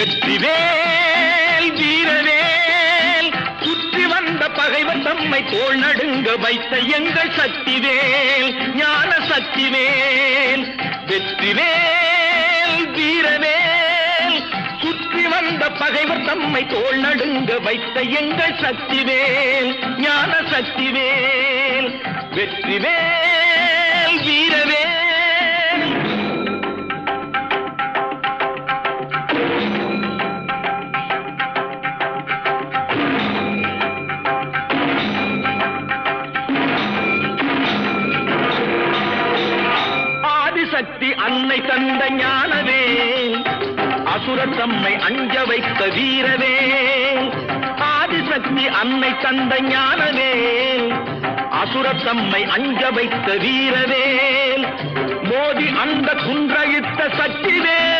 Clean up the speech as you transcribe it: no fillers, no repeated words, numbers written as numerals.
வெற்றிவேல் வீரவேல் சுற்றி வந்த பகைவர் தம்மை தோள் நடுங்க வைத்த எங்கள் சக்திவேல் ஞான சக்திவேல் வெற்றிவேல் வீரவேல் சுற்றி வந்த பகைவர் தம்மை தோள் நடுங்க வைத்த எங்கள் சக்திவேல் ஞான சக்திவேல் வெற்றிவேல் வீரவேல். சக்தி அன்னை தந்த ஞானவேல் அசுரர் தம்மை அஞ்ச வைத்த வீரவேல் ஆதிசக்தி அன்னை தந்த ஞானவேல் அசுரர் தம்மை அஞ்ச வைத்த வீரவேல் மோதி அந்த குன்றழித்த சக்திவேல்